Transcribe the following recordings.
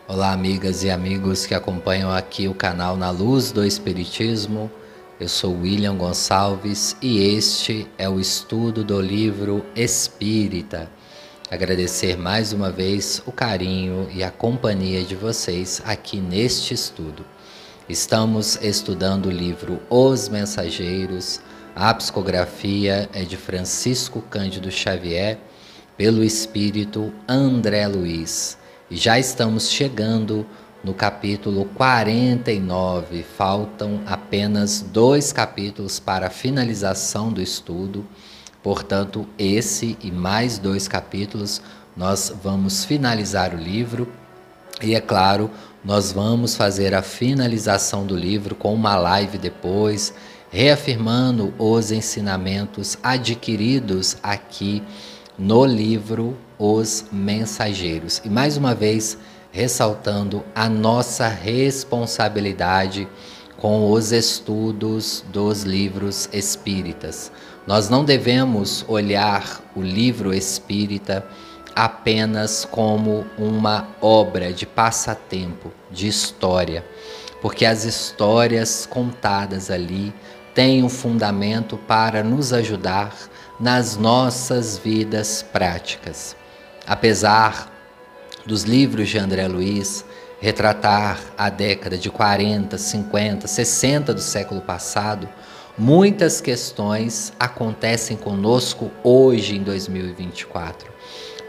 Olá, amigas e amigos que acompanham aqui o canal Na Luz do Espiritismo. Eu sou William Gonçalves e este é o estudo do livro Espírita. Agradecer mais uma vez o carinho e a companhia de vocês aqui neste estudo. Estamos estudando o livro Os Mensageiros. A psicografia é de Francisco Cândido Xavier, pelo espírito André Luiz. E já estamos chegando no capítulo 49. Faltam apenas 2 capítulos para a finalização do estudo. Portanto, esse e mais 2 capítulos nós vamos finalizar o livro. E é claro, nós vamos fazer a finalização do livro com uma live depois, reafirmando os ensinamentos adquiridos aqui no livro Os Mensageiros. E mais uma vez, ressaltando a nossa responsabilidade com os estudos dos livros espíritas. Nós não devemos olhar o livro espírita apenas como uma obra de passatempo, de história, porque as histórias contadas ali têm um fundamento para nos ajudar nas nossas vidas práticas. Apesar dos livros de André Luiz retratar a década de 40, 50, 60 do século passado, muitas questões acontecem conosco hoje em 2024,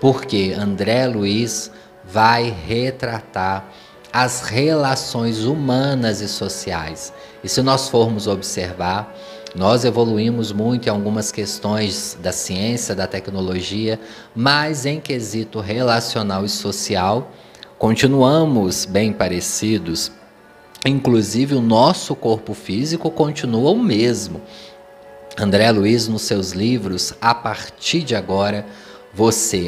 porque André Luiz vai retratar as relações humanas e sociais. E se nós formos observar, nós evoluímos muito em algumas questões da ciência, da tecnologia, mas em quesito relacional e social, continuamos bem parecidos. Inclusive, o nosso corpo físico continua o mesmo. André Luiz, nos seus livros, a partir de agora,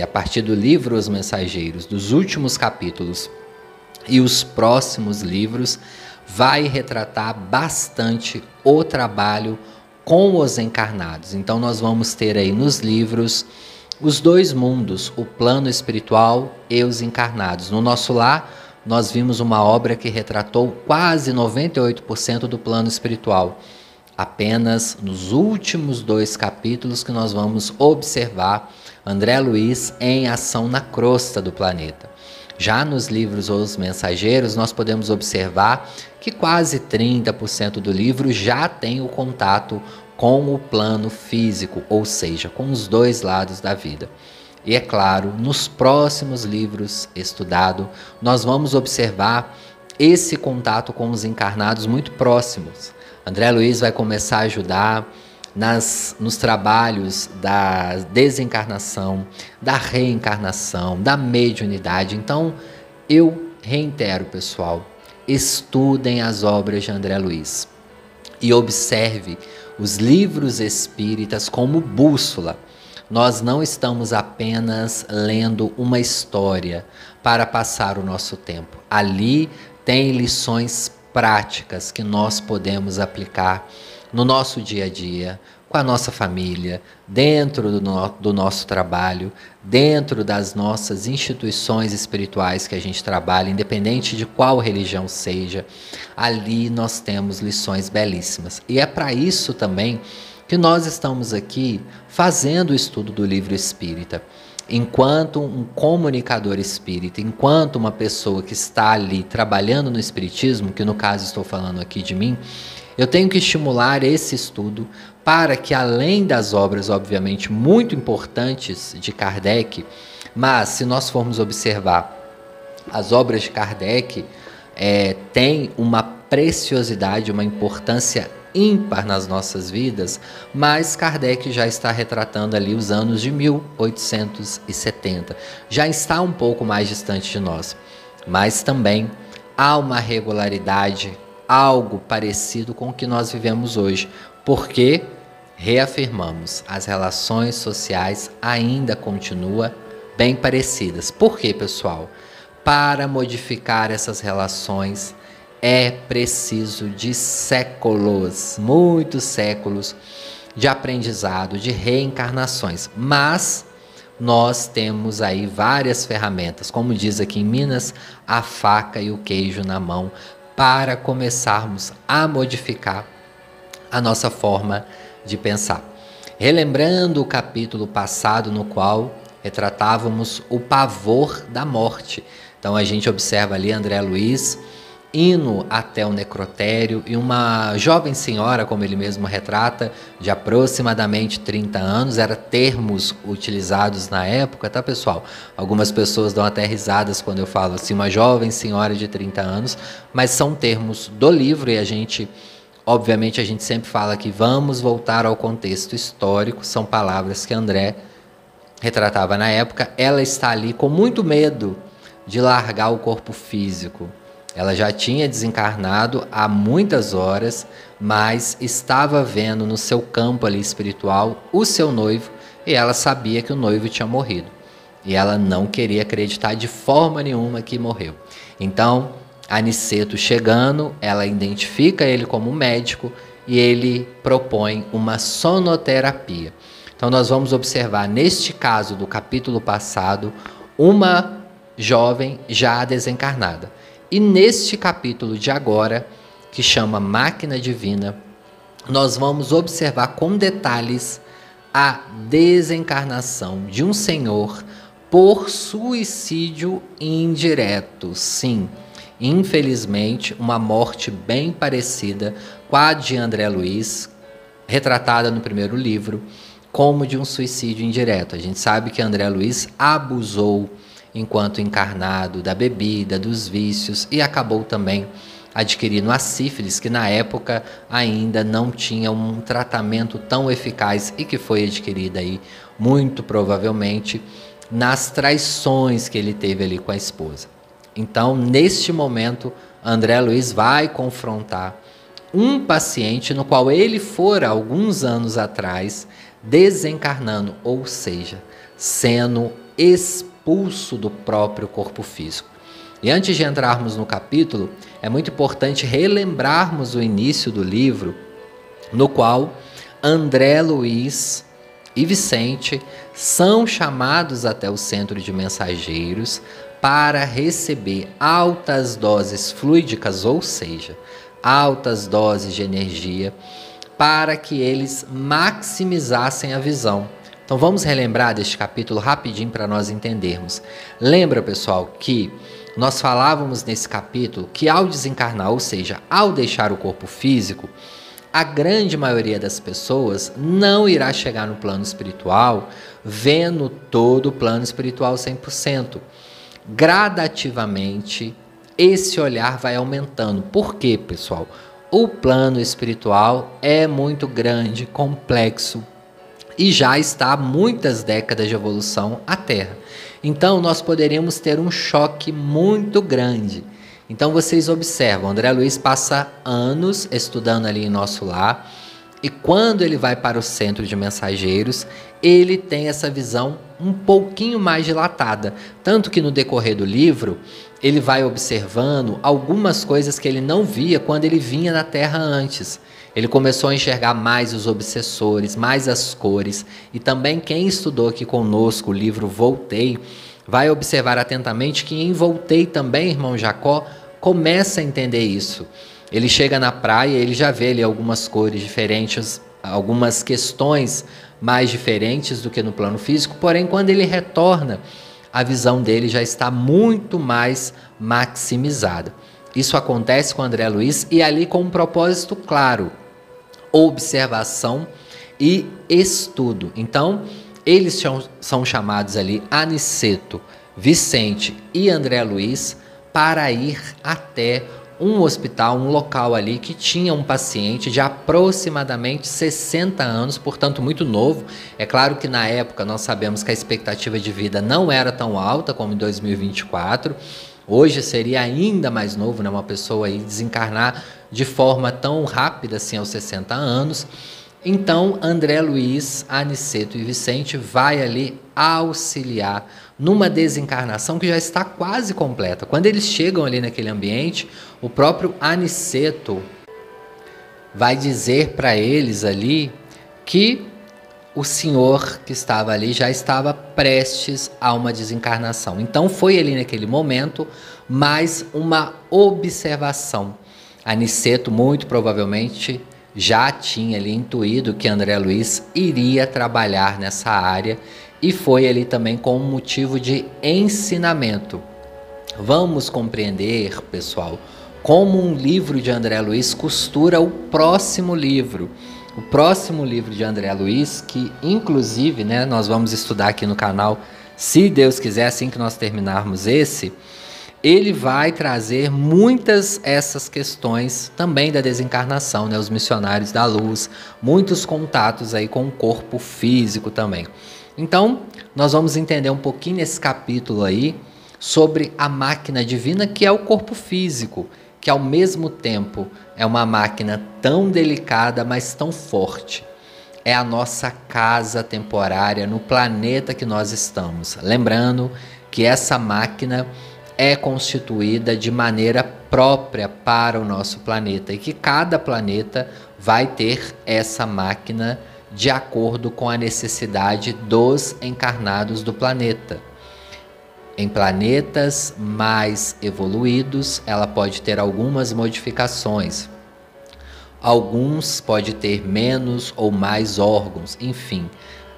a partir do livro Os Mensageiros, dos últimos capítulos e os próximos livros, vai retratar bastante o trabalho com os encarnados. Então nós vamos ter aí nos livros os 2 mundos, o plano espiritual e os encarnados. No nosso lar, nós vimos uma obra que retratou quase 98% do plano espiritual. Apenas nos últimos 2 capítulos que nós vamos observar André Luiz em ação na crosta do planeta. Já nos livros Os Mensageiros, nós podemos observar que quase 30% do livro já tem o contato com o plano físico, ou seja, com os 2 lados da vida. E é claro, nos próximos livros estudados, nós vamos observar esse contato com os encarnados muito próximos. André Luiz vai começar a ajudar nos trabalhos da desencarnação, da reencarnação, da mediunidade. Então, eu reitero, pessoal, estudem as obras de André Luiz e observe os livros espíritas como bússola. Nós não estamos apenas lendo uma história para passar o nosso tempo. Ali tem lições práticas que nós podemos aplicar no nosso dia a dia, com a nossa família, dentro do nosso trabalho, dentro das nossas instituições espirituais que a gente trabalha, independente de qual religião seja. Ali nós temos lições belíssimas. E é para isso também que nós estamos aqui fazendo o estudo do livro espírita. Enquanto um comunicador espírita, enquanto uma pessoa que está ali trabalhando no espiritismo, que no caso estou falando aqui de mim, eu tenho que estimular esse estudo para que, além das obras, obviamente, muito importantes de Kardec, mas se nós formos observar, as obras de Kardec têm uma preciosidade, uma importância ímpar nas nossas vidas, mas Kardec já está retratando ali os anos de 1870. Já está um pouco mais distante de nós, mas também há uma regularidade, algo parecido com o que nós vivemos hoje, porque reafirmamos, as relações sociais ainda continuam bem parecidas. Por quê, pessoal? Para modificar essas relações é preciso de séculos, muitos séculos de aprendizado, de reencarnações. Mas nós temos aí várias ferramentas, como diz aqui em Minas, a faca e o queijo na mão, para começarmos a modificar a nossa forma de pensar. Relembrando o capítulo passado no qual retratávamos o pavor da morte. Então a gente observa ali André Luiz indo até o necrotério e uma jovem senhora, como ele mesmo retrata, de aproximadamente 30 anos, eram termos utilizados na época, tá pessoal? Algumas pessoas dão até risadas quando eu falo assim, uma jovem senhora de 30 anos, mas são termos do livro e a gente, obviamente a gente sempre fala que vamos voltar ao contexto histórico, são palavras que André retratava na época. Ela está ali com muito medo de largar o corpo físico. Ela já tinha desencarnado há muitas horas, mas estava vendo no seu campo ali espiritual o seu noivo e ela sabia que o noivo tinha morrido. E ela não queria acreditar de forma nenhuma que morreu. Então, Aniceto chegando, ela identifica ele como médico e ele propõe uma sonoterapia. Então nós vamos observar neste caso do capítulo passado uma jovem já desencarnada. E neste capítulo de agora, que chama Máquina Divina, nós vamos observar com detalhes a desencarnação de um senhor por suicídio indireto. Sim, infelizmente, uma morte bem parecida com a de André Luiz, retratada no primeiro livro, como de um suicídio indireto. A gente sabe que André Luiz abusou enquanto encarnado da bebida, dos vícios e acabou também adquirindo a sífilis, que na época ainda não tinha um tratamento tão eficaz e que foi adquirida aí muito provavelmente nas traições que ele teve ali com a esposa. Então, neste momento, André Luiz vai confrontar um paciente no qual ele fora alguns anos atrás desencarnando, ou seja, sendo expulso do próprio corpo físico. E antes de entrarmos no capítulo, é muito importante relembrarmos o início do livro, no qual André Luiz e Vicente são chamados até o centro de mensageiros para receber altas doses fluídicas, ou seja, altas doses de energia, para que eles maximizassem a visão. Então vamos relembrar deste capítulo rapidinho para nós entendermos. Lembra, pessoal, que nós falávamos nesse capítulo que ao desencarnar, ou seja, ao deixar o corpo físico, a grande maioria das pessoas não irá chegar no plano espiritual vendo todo o plano espiritual 100%. Gradativamente, esse olhar vai aumentando. Por quê, pessoal? O plano espiritual é muito grande, complexo e já está há muitas décadas de evolução à Terra. Então, nós poderíamos ter um choque muito grande. Então, vocês observam, André Luiz passa anos estudando ali em nosso lar e quando ele vai para o centro de mensageiros, ele tem essa visão um pouquinho mais dilatada. Tanto que no decorrer do livro, ele vai observando algumas coisas que ele não via quando ele vinha na Terra antes. Ele começou a enxergar mais os obsessores, mais as cores. E também quem estudou aqui conosco o livro Voltei, vai observar atentamente que em Voltei também, irmão Jacó, começa a entender isso. Ele chega na praia, ele já vê ali algumas cores diferentes, algumas questões mais diferentes do que no plano físico, porém quando ele retorna, a visão dele já está muito mais maximizada. Isso acontece com André Luiz e ali com um propósito claro, observação e estudo. Então, eles são chamados ali Aniceto, Vicente e André Luiz para ir até um hospital, um local ali que tinha um paciente de aproximadamente 60 anos, portanto muito novo. É claro que na época nós sabemos que a expectativa de vida não era tão alta como em 2024. Hoje seria ainda mais novo, né? Uma pessoa aí desencarnar de forma tão rápida assim aos 60 anos. Então, André Luiz, Aniceto e Vicente vai ali auxiliar numa desencarnação que já está quase completa. Quando eles chegam ali naquele ambiente, o próprio Aniceto vai dizer para eles ali que o senhor que estava ali já estava prestes a uma desencarnação. Então foi ali naquele momento mais uma observação. Aniceto muito provavelmente já tinha ali intuído que André Luiz iria trabalhar nessa área e foi ali também com um motivo de ensinamento. Vamos compreender, pessoal, como um livro de André Luiz costura o próximo livro. O próximo livro de André Luiz, que inclusive, né, nós vamos estudar aqui no canal, se Deus quiser, assim que nós terminarmos esse, ele vai trazer muitas essas questões também da desencarnação, né, os missionários da luz, muitos contatos aí com o corpo físico também. Então, nós vamos entender um pouquinho nesse capítulo aí sobre a máquina divina, que é o corpo físico, que ao mesmo tempo é uma máquina tão delicada, mas tão forte. É a nossa casa temporária no planeta que nós estamos. Lembrando que essa máquina é constituída de maneira própria para o nosso planeta e que cada planeta vai ter essa máquina de acordo com a necessidade dos encarnados do planeta. Em planetas mais evoluídos, ela pode ter algumas modificações. Alguns pode ter menos ou mais órgãos, enfim,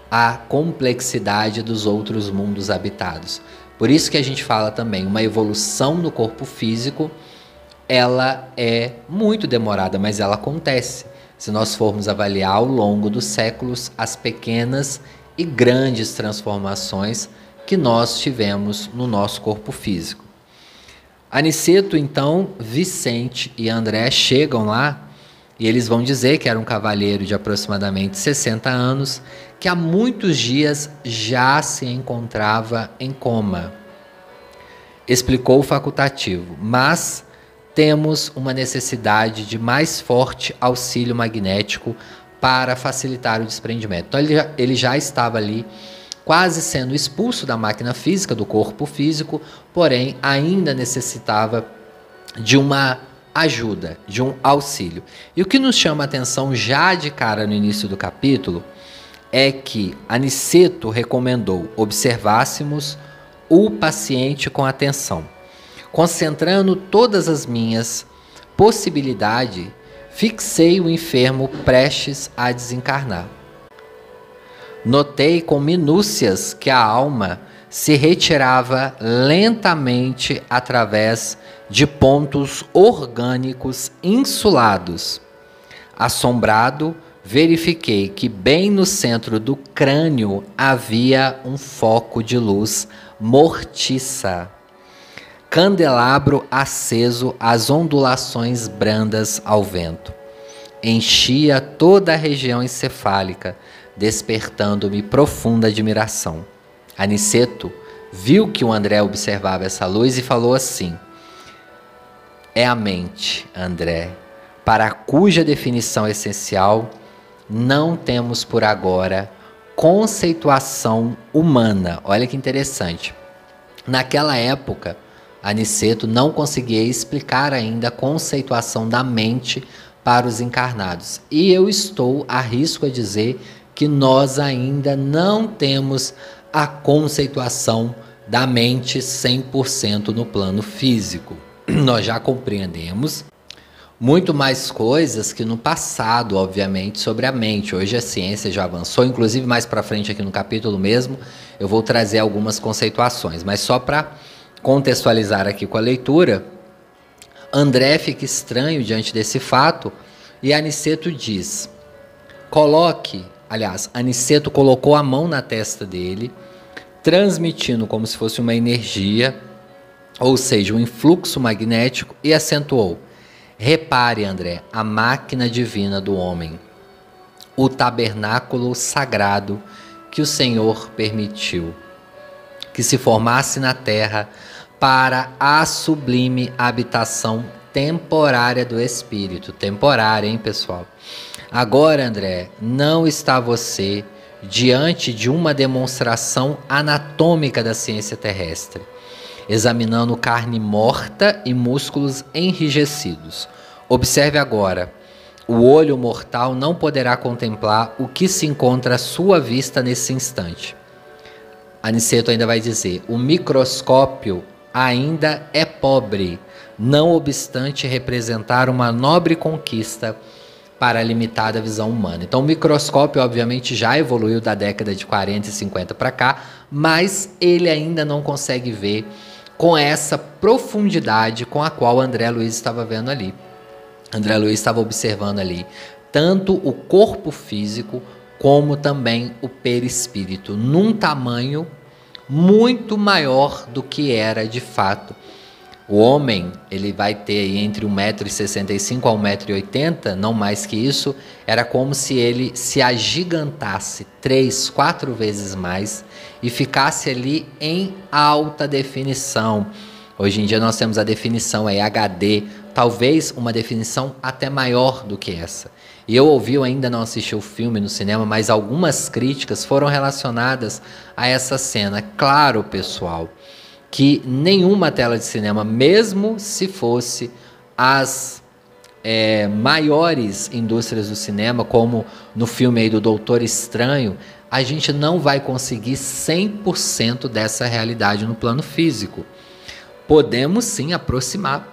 a complexidade dos outros mundos habitados. Por isso que a gente fala também, uma evolução no corpo físico, ela é muito demorada, mas ela acontece. Se nós formos avaliar ao longo dos séculos as pequenas e grandes transformações que nós tivemos no nosso corpo físico. Aniceto, então, Vicente e André chegam lá e eles vão dizer que era um cavalheiro de aproximadamente 60 anos, que há muitos dias já se encontrava em coma. Explicou o facultativo, mas temos uma necessidade de mais forte auxílio magnético para facilitar o desprendimento. Então ele já estava ali quase sendo expulso da máquina física, do corpo físico, porém ainda necessitava de uma ajuda, de um auxílio. E o que nos chama a atenção já de cara no início do capítulo é que Aniceto recomendou observássemos o paciente com atenção. Concentrando todas as minhas possibilidades, fixei o enfermo prestes a desencarnar. Notei com minúcias que a alma se retirava lentamente através de pontos orgânicos insulados. Assombrado, verifiquei que bem no centro do crânio havia um foco de luz mortiça. Candelabro aceso às ondulações brandas ao vento. Enchia toda a região encefálica, despertando-me profunda admiração. Aniceto viu que o André observava essa luz e falou assim: é a mente, André, para cuja definição essencial não temos por agora conceituação humana. Olha que interessante. Naquela época, Aniceto não conseguia explicar ainda a conceituação da mente para os encarnados. E eu arrisco a dizer que nós ainda não temos a conceituação da mente 100% no plano físico. Nós já compreendemos muito mais coisas que no passado, obviamente, sobre a mente. Hoje a ciência já avançou, inclusive mais para frente aqui no capítulo mesmo, eu vou trazer algumas conceituações, mas só para contextualizar aqui com a leitura, André fica estranho diante desse fato e Aniceto diz: Aniceto colocou a mão na testa dele, transmitindo como se fosse uma energia, ou seja, um influxo magnético, e acentuou: repare, André, a máquina divina do homem, o tabernáculo sagrado que o Senhor permitiu que se formasse na terra para a sublime habitação temporária do Espírito. Temporária, hein, pessoal? Agora, André, não está você diante de uma demonstração anatômica da ciência terrestre, examinando carne morta e músculos enrijecidos. Observe agora o olho mortal não poderá contemplar o que se encontra à sua vista nesse instante. Aniceto ainda vai dizer: o microscópio ainda é pobre, não obstante representar uma nobre conquista para a limitada visão humana. Então o microscópio obviamente já evoluiu da década de 40 e 50 para cá, mas ele ainda não consegue ver com essa profundidade com a qual André Luiz estava vendo ali. André Luiz estava observando ali tanto o corpo físico como também o perispírito, num tamanho muito maior do que era de fato. O homem, ele vai ter entre 1,65 m a 1,80 m, não mais que isso. Era como se ele se agigantasse 3, 4 vezes mais e ficasse ali em alta definição. Hoje em dia nós temos a definição HD, talvez uma definição até maior do que essa. E eu ainda não assisti o filme no cinema, mas algumas críticas foram relacionadas a essa cena. Claro, pessoal, que nenhuma tela de cinema, mesmo se fosse as maiores indústrias do cinema, como no filme aí do Doutor Estranho, a gente não vai conseguir 100% dessa realidade no plano físico. Podemos sim aproximar.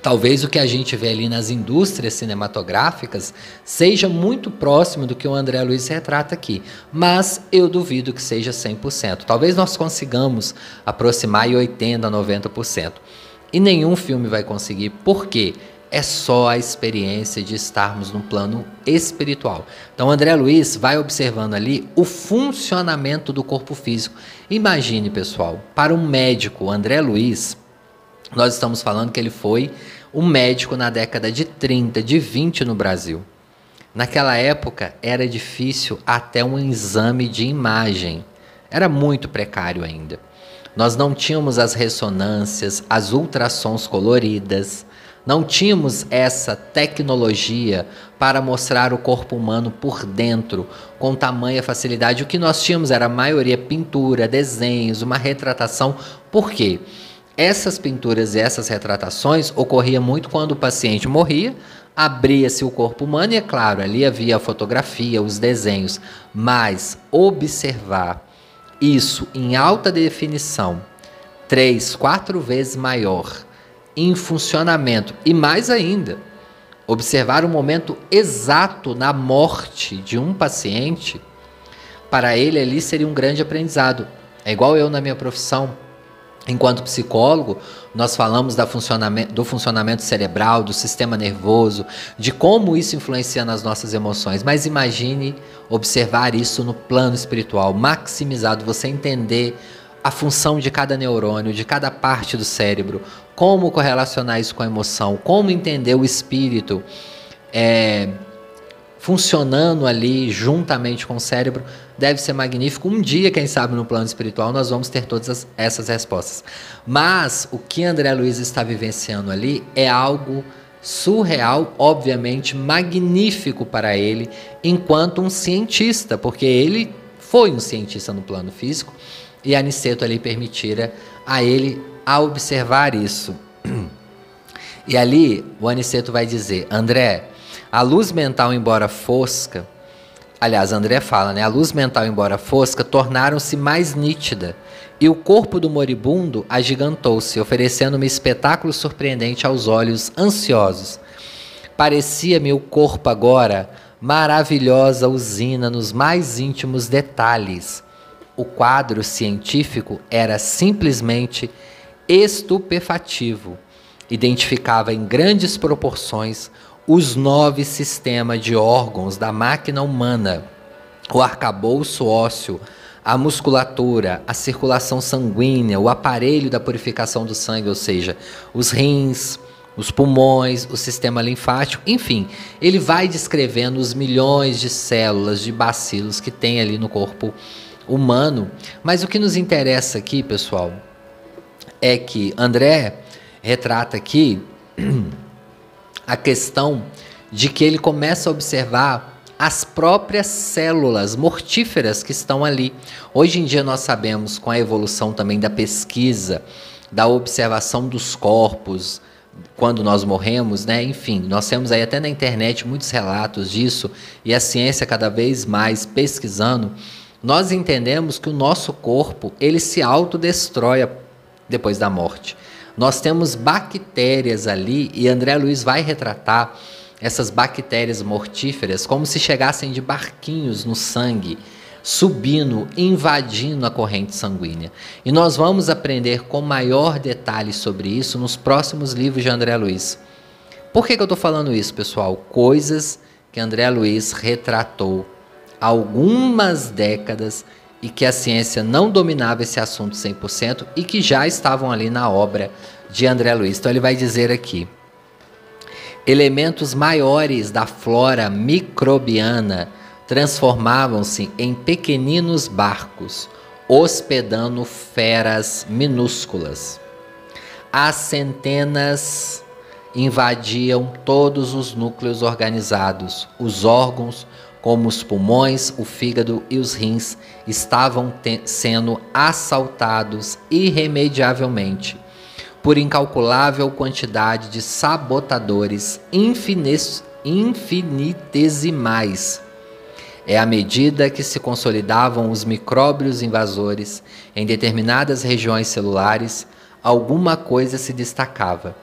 Talvez o que a gente vê ali nas indústrias cinematográficas seja muito próximo do que o André Luiz retrata aqui, mas eu duvido que seja 100%. Talvez nós consigamos aproximar em 80%, 90%. E nenhum filme vai conseguir, porque é só a experiência de estarmos no plano espiritual. Então André Luiz vai observando ali o funcionamento do corpo físico. Imagine, pessoal, para um médico, André Luiz, nós estamos falando que ele foi um médico na década de 30, de 20 no Brasil. Naquela época era difícil até um exame de imagem. Era muito precário ainda. Nós não tínhamos as ressonâncias, as ultrassons coloridas, não tínhamos essa tecnologia para mostrar o corpo humano por dentro com tamanha facilidade. O que nós tínhamos era a maioria pintura, desenhos, uma retratação. Por quê? Essas pinturas e essas retratações ocorriam muito quando o paciente morria, abria-se o corpo humano e, é claro, ali havia a fotografia, os desenhos. Mas observar isso em alta definição, 3, 4 vezes maior, em funcionamento, e mais ainda, observar o momento exato na morte de um paciente, para ele ali seria um grande aprendizado. É igual eu na minha profissão. Enquanto psicólogo, nós falamos do funcionamento cerebral, do sistema nervoso, de como isso influencia nas nossas emoções. Mas imagine observar isso no plano espiritual, maximizado, você entender a função de cada neurônio, de cada parte do cérebro, como correlacionar isso com a emoção, como entender o espírito funcionando ali juntamente com o cérebro. Deve ser magnífico. Um dia, quem sabe, no plano espiritual, nós vamos ter todas essas respostas. Mas o que André Luiz está vivenciando ali é algo surreal, obviamente magnífico para ele, enquanto um cientista, porque ele foi um cientista no plano físico, e Aniceto ali permitira a ele a observar isso. E ali o Aniceto vai dizer: André, a luz mental, embora fosca, aliás, André fala, né? A luz mental, embora fosca, tornaram-se mais nítida, e o corpo do moribundo agigantou-se, oferecendo-me espetáculo surpreendente aos olhos ansiosos. Parecia-me o corpo agora maravilhosa usina nos mais íntimos detalhes. O quadro científico era simplesmente estupefativo. Identificava em grandes proporções os 9 sistemas de órgãos da máquina humana, o arcabouço ósseo, a musculatura, a circulação sanguínea, o aparelho da purificação do sangue, ou seja, os rins, os pulmões, o sistema linfático, enfim, ele vai descrevendo os milhões de células, de bacilos que tem ali no corpo humano. Mas o que nos interessa aqui, pessoal, é que André retrata aqui a questão de que ele começa a observar as próprias células mortíferas que estão ali. Hoje em dia nós sabemos, com a evolução também da pesquisa, da observação dos corpos, quando nós morremos, né? Enfim, nós temos aí até na internet muitos relatos disso, e a ciência cada vez mais pesquisando, nós entendemos que o nosso corpo, ele se autodestrói depois da morte. Nós temos bactérias ali, e André Luiz vai retratar essas bactérias mortíferas como se chegassem de barquinhos no sangue, subindo, invadindo a corrente sanguínea. E nós vamos aprender com maior detalhe sobre isso nos próximos livros de André Luiz. Por que eu estou falando isso, pessoal? Coisas que André Luiz retratou há algumas décadas e que a ciência não dominava esse assunto 100% e que já estavam ali na obra de André Luiz. Então ele vai dizer aqui: elementos maiores da flora microbiana transformavam-se em pequeninos barcos, hospedando feras minúsculas. As centenas invadiam todos os núcleos organizados. Os órgãos, como os pulmões, o fígado e os rins, estavam sendo assaltados irremediavelmente por incalculável quantidade de sabotadores infinitesimais. É à medida que se consolidavam os micróbios invasores em determinadas regiões celulares, alguma coisa se destacava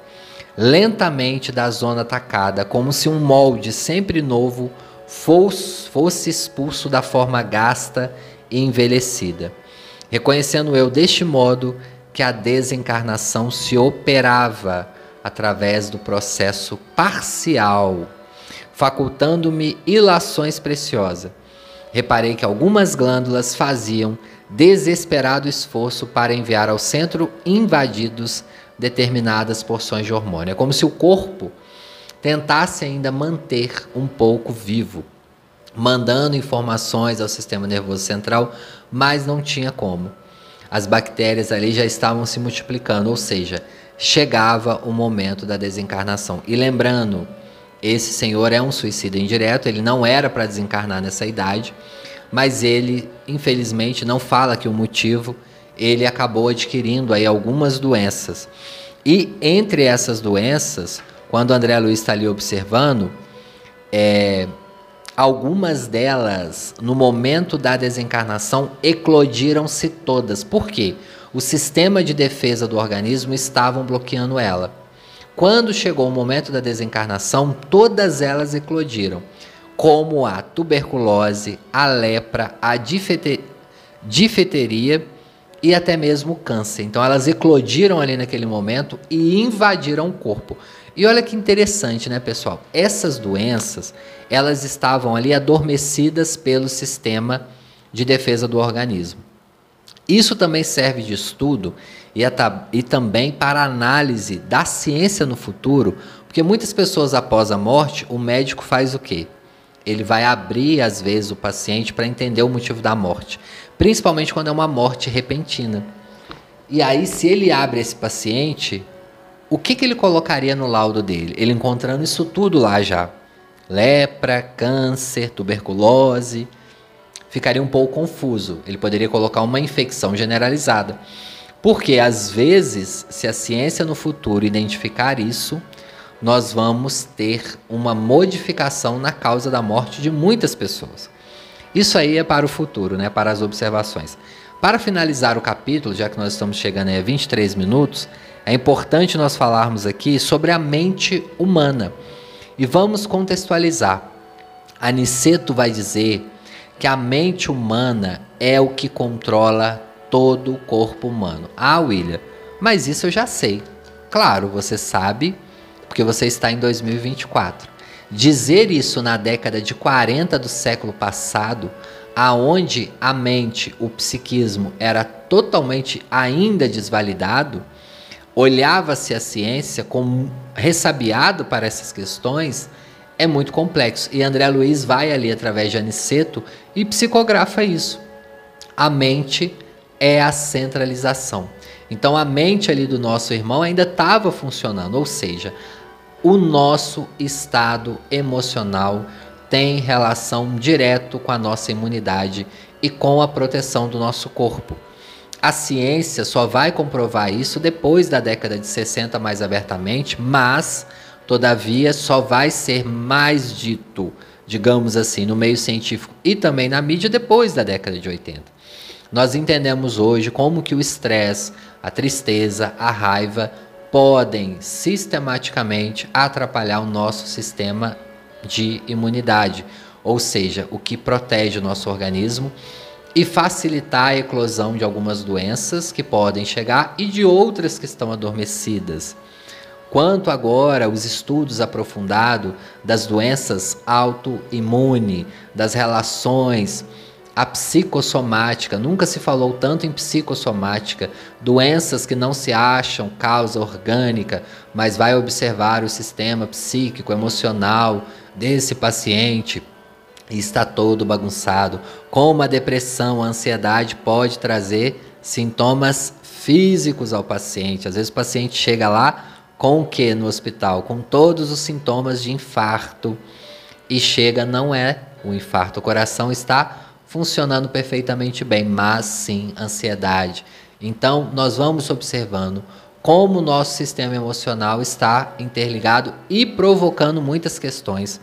lentamente da zona atacada, como se um molde sempre novo fosse expulso da forma gasta e envelhecida. Reconhecendo eu deste modo que a desencarnação se operava através do processo parcial, facultando-me ilações preciosas. Reparei que algumas glândulas faziam desesperado esforço para enviar ao centro invadidos determinadas porções de hormônio. É como se o corpo tentasse ainda manter um pouco vivo, mandando informações ao sistema nervoso central, mas não tinha como. As bactérias ali já estavam se multiplicando, ou seja, chegava o momento da desencarnação. E lembrando, esse senhor é um suicida indireto, ele não era para desencarnar nessa idade, mas ele, infelizmente, não fala que o motivo, ele acabou adquirindo aí algumas doenças. E entre essas doenças, quando André Luiz está ali observando, algumas delas, no momento da desencarnação, eclodiram-se todas. Por quê? O sistema de defesa do organismo estavam bloqueando ela. Quando chegou o momento da desencarnação, todas elas eclodiram, como a tuberculose, a lepra, a difteria e até mesmo o câncer. Então elas eclodiram ali naquele momento e invadiram o corpo. E olha que interessante, né, pessoal? Essas doenças, elas estavam ali adormecidas pelo sistema de defesa do organismo. Isso também serve de estudo e também para análise da ciência no futuro, porque muitas pessoas após a morte, o médico faz o quê? Ele vai abrir, às vezes, o paciente para entender o motivo da morte, principalmente quando é uma morte repentina. E aí, se ele abre esse paciente, o que ele colocaria no laudo dele? Ele encontrando isso tudo lá já. Lepra, câncer, tuberculose. Ficaria um pouco confuso. Ele poderia colocar uma infecção generalizada. Porque, às vezes, se a ciência no futuro identificar isso, nós vamos ter uma modificação na causa da morte de muitas pessoas. Isso aí é para o futuro, né? Para as observações. Para finalizar o capítulo, já que nós estamos chegando aí a 23 minutos, é importante nós falarmos aqui sobre a mente humana. E vamos contextualizar. Aniceto vai dizer que a mente humana é o que controla todo o corpo humano. Ah, William, mas isso eu já sei. Claro, você sabe, porque você está em 2024. Dizer isso na década de 40 do século passado, aonde a mente, o psiquismo era totalmente ainda desvalidado, olhava-se a ciência como ressabiado para essas questões, é muito complexo. E André Luiz vai ali através de Aniceto e psicografa isso. A mente é a centralização. Então a mente ali do nosso irmão ainda estava funcionando, ou seja, o nosso estado emocional tem relação direto com a nossa imunidade e com a proteção do nosso corpo. A ciência só vai comprovar isso depois da década de 60 mais abertamente, mas, todavia, só vai ser mais dito, digamos assim, no meio científico e também na mídia depois da década de 80. Nós entendemos hoje como que o estresse, a tristeza, a raiva podem sistematicamente atrapalhar o nosso sistema de imunidade, ou seja, o que protege o nosso organismo e facilitar a eclosão de algumas doenças que podem chegar e de outras que estão adormecidas. Quanto agora os estudos aprofundados das doenças autoimunes, das relações, a psicossomática, nunca se falou tanto em psicossomática, doenças que não se acham causa orgânica, mas vai observar o sistema psíquico, emocional desse paciente e está todo bagunçado. Como a depressão, a ansiedade pode trazer sintomas físicos ao paciente. Às vezes o paciente chega lá com o que no hospital? Com todos os sintomas de infarto e chega, não é o infarto, o coração está funcionando perfeitamente bem, mas sim ansiedade. Então, nós vamos observando como o nosso sistema emocional está interligado e provocando muitas questões,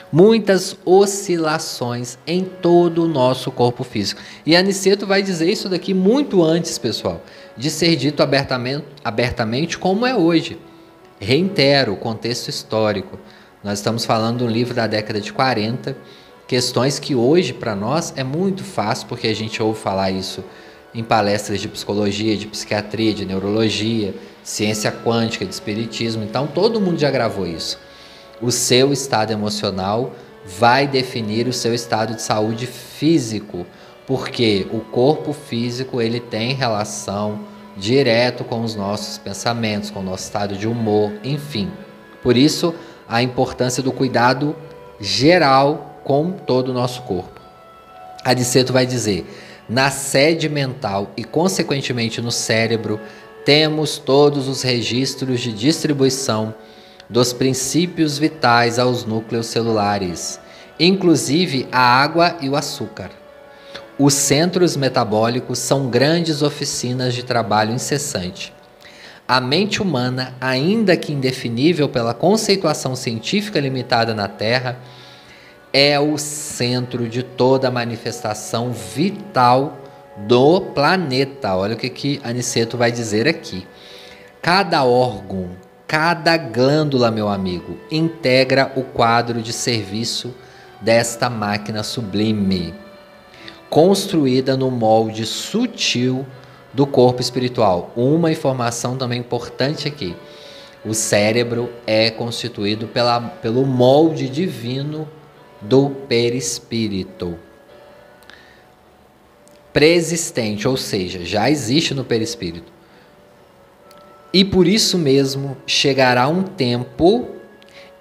muitas oscilações em todo o nosso corpo físico. E Aniceto vai dizer isso daqui muito antes, pessoal, de ser dito abertamente como é hoje. Reitero o contexto histórico. Nós estamos falando de um livro da década de 40, questões que hoje para nós é muito fácil, porque a gente ouve falar isso em palestras de psicologia, de psiquiatria, de neurologia, ciência quântica, de espiritismo. Então todo mundo já gravou isso. O seu estado emocional vai definir o seu estado de saúde físico, porque o corpo físico ele tem relação direto com os nossos pensamentos, com o nosso estado de humor, enfim. Por isso, a importância do cuidado geral com todo o nosso corpo. Aniceto vai dizer: na sede mental e consequentemente no cérebro, temos todos os registros de distribuição dos princípios vitais aos núcleos celulares, inclusive a água e o açúcar. Os centros metabólicos são grandes oficinas de trabalho incessante. A mente humana, ainda que indefinível pela conceituação científica limitada na Terra, é o centro de toda a manifestação vital do planeta. Olha o que Aniceto vai dizer aqui. Cada órgão, cada glândula, meu amigo, integra o quadro de serviço desta máquina sublime, construída no molde sutil do corpo espiritual. Uma informação também importante aqui: o cérebro é constituído pelo molde divino do perispírito preexistente, ou seja, já existe no perispírito. E por isso mesmo chegará um tempo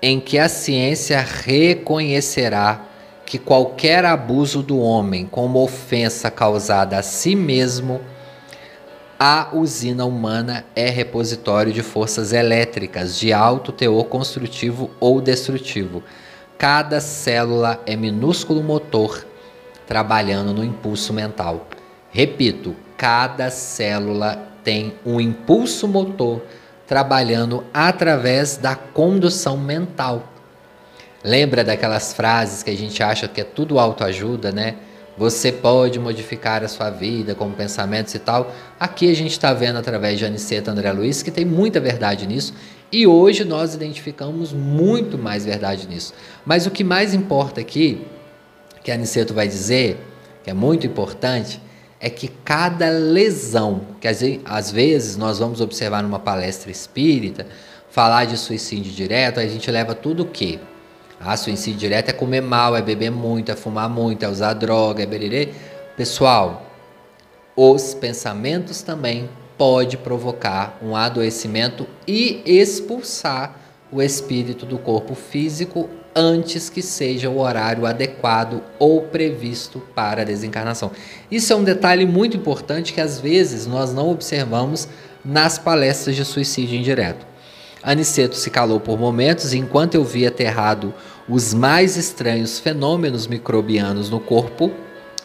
em que a ciência reconhecerá que qualquer abuso do homem como ofensa causada a si mesmo, a usina humana é repositório de forças elétricas de alto teor construtivo ou destrutivo. Cada célula é minúsculo motor trabalhando no impulso mental. Repito, cada célula tem um impulso motor trabalhando através da condução mental. Lembra daquelas frases que a gente acha que é tudo autoajuda, né? Você pode modificar a sua vida com pensamentos e tal. Aqui a gente está vendo através de Aniceto André Luiz que tem muita verdade nisso. E hoje nós identificamos muito mais verdade nisso. Mas o que mais importa aqui, que Aniceto vai dizer, que é muito importante, é que cada lesão, que às vezes nós vamos observar numa palestra espírita, falar de suicídio direto, a gente leva tudo o quê? Suicídio direto é comer mal, é beber muito, é fumar muito, é usar droga, é bererê. Pessoal, os pensamentos também pode provocar um adoecimento e expulsar o espírito do corpo físico antes que seja o horário adequado ou previsto para a desencarnação. Isso é um detalhe muito importante que às vezes nós não observamos nas palestras de suicídio indireto. Aniceto se calou por momentos e enquanto eu via aterrado os mais estranhos fenômenos microbianos no corpo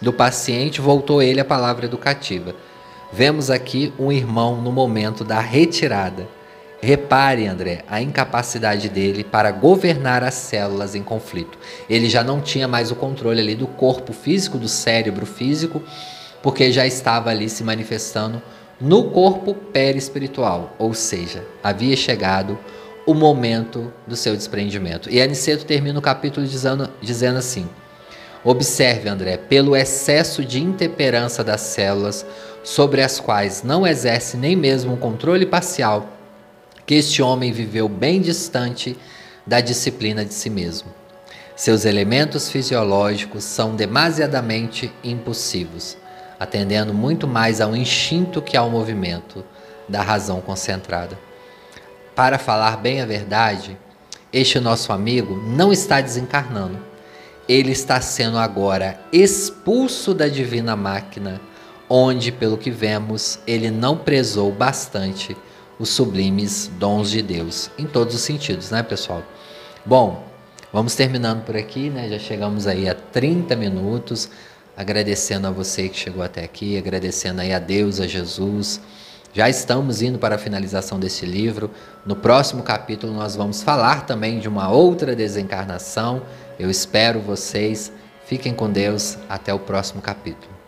do paciente, voltou ele à palavra educativa. Vemos aqui um irmão no momento da retirada. Repare, André, a incapacidade dele para governar as células em conflito. Ele já não tinha mais o controle ali do corpo físico, do cérebro físico, porque já estava ali se manifestando no corpo perispiritual, ou seja, havia chegado o momento do seu desprendimento. E Aniceto termina o capítulo dizendo assim: observe, André, pelo excesso de intemperança das células, sobre as quais não exerce nem mesmo um controle parcial, que este homem viveu bem distante da disciplina de si mesmo. Seus elementos fisiológicos são demasiadamente impulsivos, atendendo muito mais ao instinto que ao movimento da razão concentrada. Para falar bem a verdade, este nosso amigo não está desencarnando. Ele está sendo agora expulso da divina máquina, onde, pelo que vemos, ele não prezou bastante os sublimes dons de Deus, em todos os sentidos, né, pessoal? Bom, vamos terminando por aqui, né? Já chegamos aí a 30 minutos, agradecendo a você que chegou até aqui, agradecendo aí a Deus, a Jesus. Já estamos indo para a finalização desse livro. No próximo capítulo nós vamos falar também de uma outra desencarnação. Eu espero vocês. Fiquem com Deus. Até o próximo capítulo.